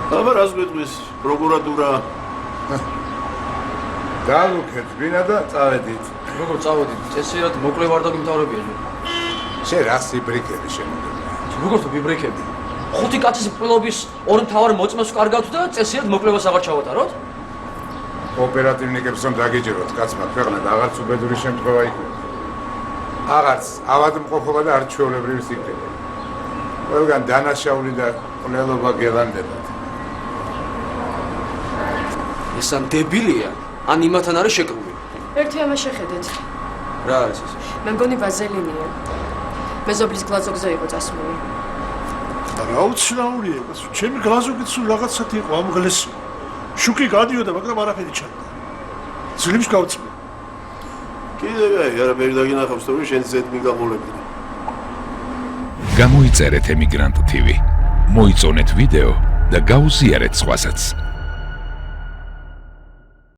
აბა რას გვიტყვის პროკურატურა? დალუქეთ ბინა და წავედით. როგორ წავედით? წესიერ მოკლე ვარდაგ მთავრებია. შენ რას იბრიკები შემოგები? როგორ თუ ვიბრიკები? ხუთი კაცის მკვლობის ორი მთავარი მოწმეს ვკარგავთ და წესიერ მოკლებას აღარ ჩავატაროთ? ოპერატივნიკებს რომ დაგეჯეროთ კაცმა ქვეყნა და აღარც უბედური შემთხვევა იქნება. აღარც ავადმყოფობა და არჩეულებრივი სიკვდილი. ყველგან დანაშაული და ყლელობა გელანდებათ. ეს ამ დებილია, ან იმათან არის შეკრული. ერთი ამას შეხედეთ. რა არის ეს? მე მგონი ვაზელინია. მეზობლის გლაზოგზე იყო წასული. რა უცნაურია, ჩემი გლაზოგიც სულ რაღაცად იყო ამღლესი. შუქი გადიოდა, მაგრამ არაფერი ჩანდა. ძლივს გავწმე. კიდევ არაფერი დაგინახავს, თუ შენ ზედ მიგამოლებდი. გამოიწერეთ ემიგრანტ TV. მოიწონეთ ვიდეო და გაუზიარეთ სხვასაც.